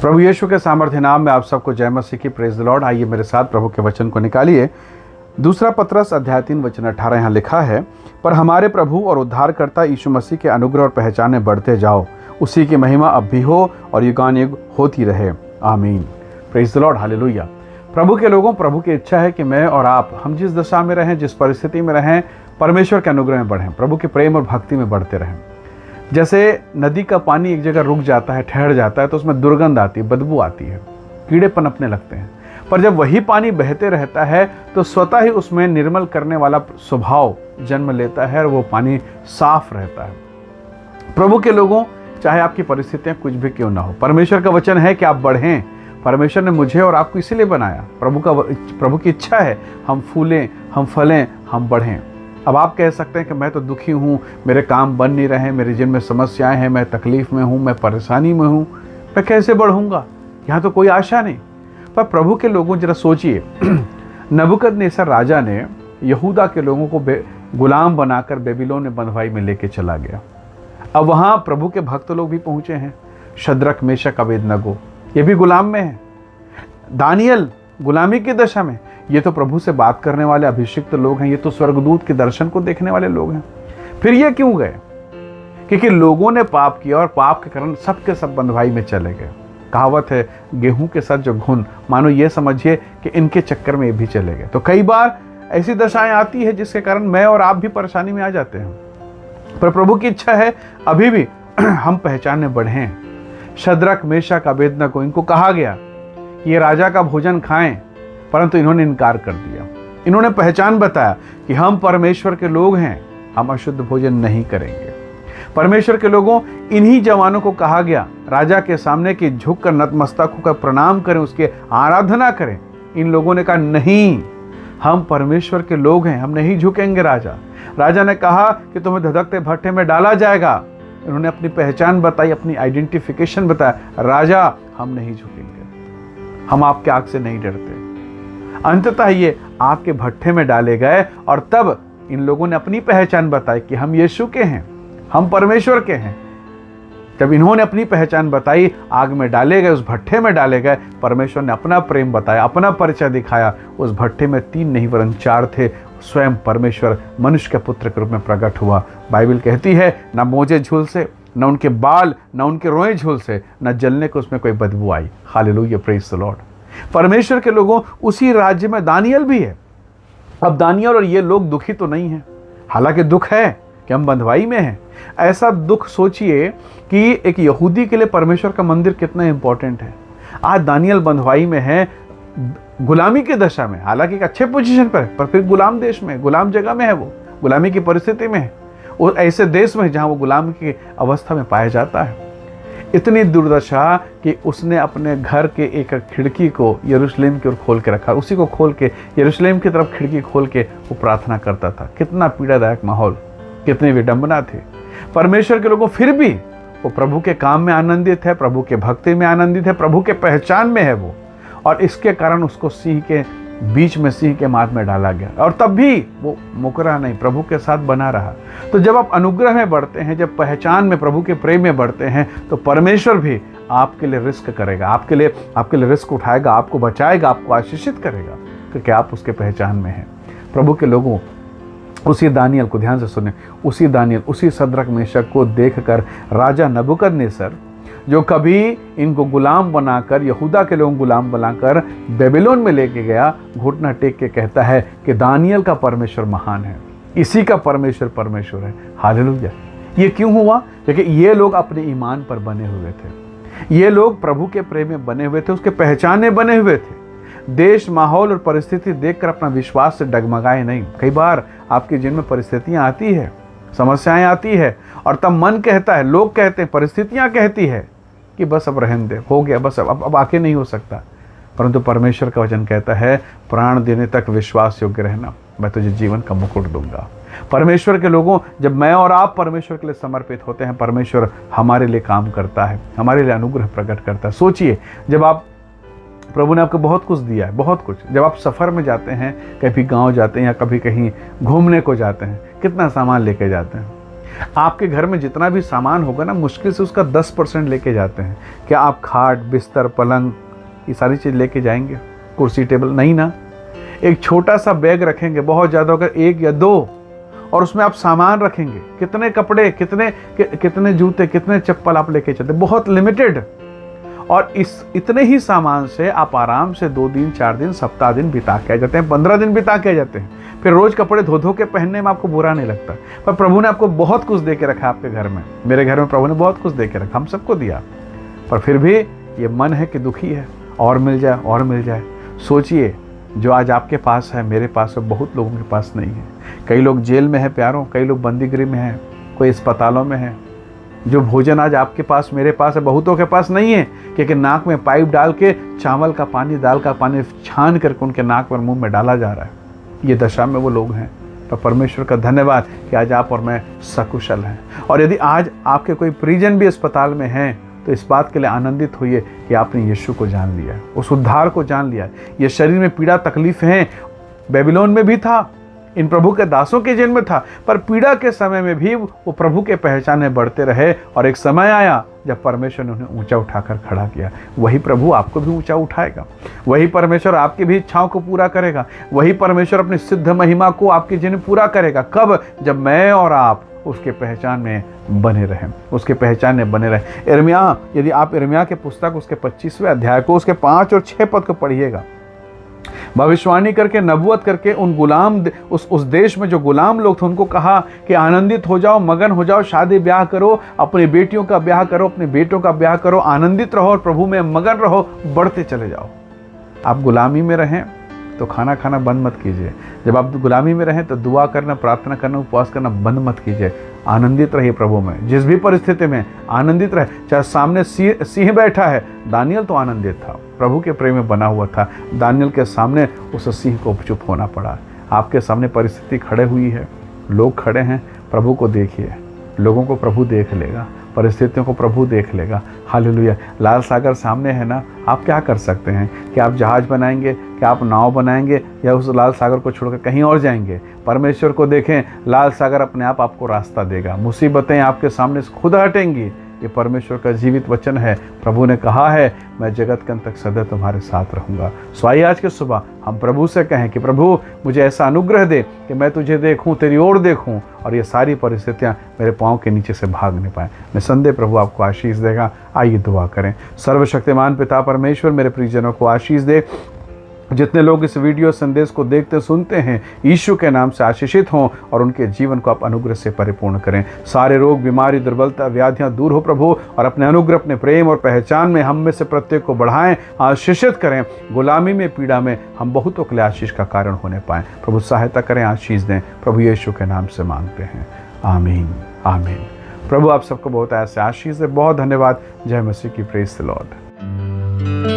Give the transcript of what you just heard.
प्रभु यीशु के सामर्थ्य नाम में आप सबको जय मसीह की। Praise the Lord. आइए मेरे साथ प्रभु के वचन को निकालिए। दूसरा पत्रस अध्याय 3 वचन 18 यहाँ लिखा है, पर हमारे प्रभु और उद्धारकर्ता यीशु मसीह के अनुग्रह और पहचान में बढ़ते जाओ, उसी की महिमा अब भी हो और युगानुयुग होती रहे। आमीन। Praise the Lord. हालेलुया। प्रभु के लोगों, प्रभु की इच्छा है कि मैं और आप, हम जिस दशा में रहें, जिस परिस्थिति में रहें, परमेश्वर के अनुग्रह में बढ़ें, प्रभु के प्रेम और भक्ति में बढ़ते रहें। जैसे नदी का पानी एक जगह रुक जाता है, ठहर जाता है, तो उसमें दुर्गंध आती है, बदबू आती है, कीड़े पनपने लगते हैं। पर जब वही पानी बहते रहता है तो स्वतः ही उसमें निर्मल करने वाला स्वभाव जन्म लेता है और वो पानी साफ रहता है। प्रभु के लोगों, चाहे आपकी परिस्थितियां कुछ भी क्यों ना हो, परमेश्वर का वचन है कि आप बढ़ें। परमेश्वर ने मुझे और आपको इसीलिए बनाया। प्रभु की इच्छा है हम फूलें, हम फलें, हम बढ़ें। अब आप कह सकते हैं कि मैं तो दुखी हूँ, मेरे काम बन नहीं रहे, मेरे जिन में समस्याएं हैं, मैं तकलीफ में हूँ, मैं परेशानी में हूँ, मैं कैसे बढ़ूंगा? यहाँ तो कोई आशा नहीं। पर प्रभु के लोगों, जरा सोचिए, नबूकदनेस्सर राजा ने यहूदा के लोगों को गुलाम बनाकर बेबीलोन में बंधुआई में लेके चला गया। अब वहाँ प्रभु के भक्त लोग भी पहुँचे हैं। शद्रक, मेशक, अबेदनगो, ये भी गुलाम में है। दानियल गुलामी की दशा में। ये तो प्रभु से बात करने वाले अभिषिक्त लोग हैं, ये तो स्वर्गदूत के दर्शन को देखने वाले लोग हैं। फिर ये क्यों गए? क्योंकि लोगों ने पाप किया और पाप के कारण सबके सब बंधुआई में चले गए। कहावत है, गेहूं के साथ जो घुन, मानो ये समझिए कि इनके चक्कर में ये भी चले गए। तो कई बार ऐसी दशाएं आती है जिसके कारण मैं और आप भी परेशानी में आ जाते हैं। पर प्रभु की इच्छा है अभी भी हम पहचान में बढ़ें। शद्रक, मेशक, अबेदनगो, इनको कहा गया कि ये राजा का भोजन खाएं, परंतु इन्होंने इनकार कर दिया। इन्होंने पहचान बताया कि हम परमेश्वर के लोग हैं, हम अशुद्ध भोजन नहीं करेंगे। परमेश्वर के लोगों, इन्हीं जवानों को कहा गया राजा के सामने कि झुककर नतमस्तक होकर प्रणाम करें, उसकी आराधना करें। इन लोगों ने कहा नहीं, हम परमेश्वर के लोग हैं, हम नहीं झुकेंगे। राजा ने कहा कि तुम्हें धधकते भट्टे में डाला जाएगा। इन्होंने अपनी पहचान बताई, अपनी आइडेंटिफिकेशन बताया, राजा हम नहीं झुकेंगे, हम आपके आग से नहीं डरते। अंततः ये आग के भट्टे में डाले गए और तब इन लोगों ने अपनी पहचान बताई कि हम यीशु के हैं, हम परमेश्वर के हैं। जब इन्होंने अपनी पहचान बताई, आग में डाले गए, उस भट्टे में डाले गए, परमेश्वर ने अपना प्रेम बताया, अपना परिचय दिखाया। उस भट्टे में 3 नहीं वरन 4 थे। स्वयं परमेश्वर मनुष्य के पुत्र के रूप में प्रकट हुआ। बाइबल कहती है, न मोजे झूल से, न उनके बाल, न उनके रोए झूल से, न जलने को उसमें कोई बदबू आई। Hallelujah, praise the lord. परमेश्वर के लोगों, उसी राज्य में दानियल भी है। अब दानियल और ये लोग दुखी तो नहीं हैं, हालांकि दुख है कि हम बंधुआई में हैं। ऐसा दुख सोचिए कि एक यहूदी के लिए परमेश्वर का मंदिर कितना इंपॉर्टेंट है। आज दानियल बंधुआई में है, गुलामी की दशा में, हालांकि एक अच्छे पोजीशन पर है, पर फिर गुलाम देश में, गुलाम जगह में है, वो गुलामी की परिस्थिति में है, और ऐसे देश में जहां वो गुलाम की अवस्था में पाया जाता है। इतनी दुर्दशा कि उसने अपने घर के एक खिड़की को यरूशलेम की ओर खोल के रखा, उसी को खोल के यरूशलेम की तरफ खिड़की खोल के वो प्रार्थना करता था। कितना पीड़ादायक माहौल, कितनी विडंबना थी। परमेश्वर के लोगों, फिर भी वो प्रभु के काम में आनंदित है, प्रभु के भक्ति में आनंदित है, प्रभु के पहचान में है वो, और इसके कारण उसको सिंह के बीच में, सिंह के माथ में डाला गया, और तब भी वो मुकरा नहीं, प्रभु के साथ बना रहा। तो जब आप अनुग्रह में बढ़ते हैं, जब पहचान में, प्रभु के प्रेम में बढ़ते हैं, तो परमेश्वर भी आपके लिए रिस्क करेगा, आपके लिए रिस्क उठाएगा, आपको बचाएगा, आपको आशीषित करेगा, क्योंकि आप उसके पहचान में हैं। प्रभु के लोगों, उसी दानियल को ध्यान से सुने, उसी दानियल, उसी शद्रक, मेशक को देखकर राजा नबूकदनेस्सर, जो कभी इनको गुलाम बनाकर, यहूदा के लोगों गुलाम बनाकर बेबीलोन में लेके गया, घुटना टेक के कहता है कि दानियल का परमेश्वर महान है, इसी का परमेश्वर परमेश्वर है। हालेलुया। ये क्यों हुआ? क्योंकि ये लोग अपने ईमान पर बने हुए थे, ये लोग प्रभु के प्रेम में बने हुए थे, उसके पहचान में बने हुए थे। देश, माहौल और परिस्थिति देखकर अपना विश्वास से डगमगाए नहीं। कई बार आपके जीवन में परिस्थितियां आती है, समस्याएं आती है, और तब मन कहता है, लोग कहते हैं, परिस्थितियां कहती है कि बस अब रहने दे, हो गया, बस अब आके नहीं हो सकता। परंतु परमेश्वर का वचन कहता है, प्राण देने तक विश्वास योग्य रहना, मैं तुझे जीवन का मुकुट दूंगा। परमेश्वर के लोगों, जब मैं और आप परमेश्वर के लिए समर्पित होते हैं, परमेश्वर हमारे लिए काम करता है, हमारे लिए अनुग्रह प्रकट करता है। सोचिए, जब आप, प्रभु ने आपको बहुत कुछ दिया है, बहुत कुछ। जब आप सफ़र में जाते हैं, कभी गांव जाते हैं या कभी कहीं घूमने को जाते हैं, कितना सामान लेके जाते हैं। आपके घर में जितना भी सामान होगा ना, मुश्किल से उसका 10% लेके जाते हैं। क्या आप खाट, बिस्तर, पलंग, ये सारी चीज़ लेके जाएंगे? कुर्सी, टेबल? नहीं ना। एक छोटा सा बैग रखेंगे, बहुत ज़्यादा होगा 1 या 2, और उसमें आप सामान रखेंगे। कितने कपड़े, कितने जूते, कितने चप्पल आप लेके चलते? बहुत लिमिटेड। और इतने ही सामान से आप आराम से 2 दिन, 4 दिन, सप्ताह दिन बिता के आ जाते हैं, 15 दिन बिता के आ जाते हैं। फिर रोज कपड़े धो धो के पहनने में आपको बुरा नहीं लगता। पर प्रभु ने आपको बहुत कुछ दे के रखा आपके घर में। मेरे घर में प्रभु ने बहुत कुछ दे के रखा, हम सबको दिया। पर फिर भी ये मन है कि दुखी है, और मिल जाए, और मिल जाए। सोचिए, जो आज आपके पास है, मेरे पास है, बहुत लोगों के पास नहीं है। कई लोग जेल में है प्यारों, कई लोग बंदीगृह में हैं, कोई अस्पतालों में है। जो भोजन आज आपके पास, मेरे पास है, बहुतों के पास नहीं है, क्योंकि नाक में पाइप डाल के चावल का पानी, दाल का पानी छान करके उनके नाक पर, मुंह में डाला जा रहा है। ये दशा में वो लोग हैं। तो परमेश्वर का धन्यवाद कि आज आप और मैं सकुशल हैं। और यदि आज आपके कोई परिजन भी अस्पताल में हैं, तो इस बात के लिए आनंदित होइए कि आपने यीशु को जान लिया, उस उद्धार को जान लिया। ये शरीर में पीड़ा तकलीफ हैं, बेबीलोन में भी था, इन प्रभु के दासों के जेल में था, पर पीड़ा के समय में भी वो प्रभु के पहचाने बढ़ते रहे। और एक समय आया जब परमेश्वर ने उन्हें ऊंचा उठाकर खड़ा किया। वही प्रभु आपको भी ऊंचा उठाएगा। वही परमेश्वर आपकी भी इच्छाओं को पूरा करेगा। वही परमेश्वर अपनी सिद्ध महिमा को आपके जीवन में पूरा करेगा। कब? जब मैं और आप उसके पहचान में बने रहें, उसके पहचान में बने रहें। यिर्मयाह, यदि आप यिर्मयाह के पुस्तक उसके 25वें अध्याय को, उसके 5 और 6 पद को पढ़िएगा, भविष्यवाणी करके, नबूवत करके उन गुलाम, उस देश में जो गुलाम लोग थे, उनको कहा कि आनंदित हो जाओ, मगन हो जाओ, शादी ब्याह करो, अपनी बेटियों का ब्याह करो, अपने बेटों का ब्याह करो, आनंदित रहो और प्रभु में मगन रहो, बढ़ते चले जाओ। आप गुलामी में रहें तो खाना खाना बंद मत कीजिए। जब आप गुलामी में रहें तो दुआ करना, प्रार्थना करना, उपवास करना बंद मत कीजिए। आनंदित रहिए प्रभु में, जिस भी परिस्थिति में आनंदित रहे। चाहे सामने सिंह बैठा है, दानियल तो आनंदित था, प्रभु के प्रेम में बना हुआ था। दानियल के सामने उस सिंह को चुप होना पड़ा। आपके सामने परिस्थिति खड़े हुई है, लोग खड़े हैं, प्रभु को देखिए। लोगों को प्रभु देख लेगा, परिस्थितियों को प्रभु देख लेगा। हालेलुया। लाल सागर सामने है ना, आप क्या कर सकते हैं? क्या आप जहाज बनाएंगे? क्या आप नाव बनाएंगे? या उस लाल सागर को छोड़कर कहीं और जाएंगे? परमेश्वर को देखें, लाल सागर अपने आप आपको रास्ता देगा। मुसीबतें आपके सामने से खुद हटेंगी। ये परमेश्वर का जीवित वचन है। प्रभु ने कहा है, मैं जगत के अंत तक सदा तुम्हारे साथ रहूंगा। सो आइए आज के सुबह हम प्रभु से कहें कि प्रभु मुझे ऐसा अनुग्रह दे कि मैं तुझे देखूं, तेरी ओर देखूं, और ये सारी परिस्थितियां मेरे पांव के नीचे से भाग नहीं पाए। निसंदेह प्रभु आपको आशीष देगा। आइए दुआ करें। सर्वशक्तिमान पिता परमेश्वर, मेरे प्रियजनों को आशीष दे। जितने लोग इस वीडियो संदेश को देखते सुनते हैं, यीशु के नाम से आशीषित हों और उनके जीवन को आप अनुग्रह से परिपूर्ण करें। सारे रोग, बीमारी, दुर्बलता, व्याधियां दूर हो प्रभु, और अपने अनुग्रह, अपने प्रेम और पहचान में हम में से प्रत्येक को बढ़ाएं, आशीषित करें। गुलामी में, पीड़ा में हम बहुतों के लिए आशीष का कारण होने पाएं। प्रभु सहायता करें, आशीष दें। प्रभु यीशु के नाम से मांगते हैं, आमीन, आमीन। प्रभु आप सबको बहुत ऐसे आशीष दे। बहुत धन्यवाद। जय मसीह की। Praise the Lord.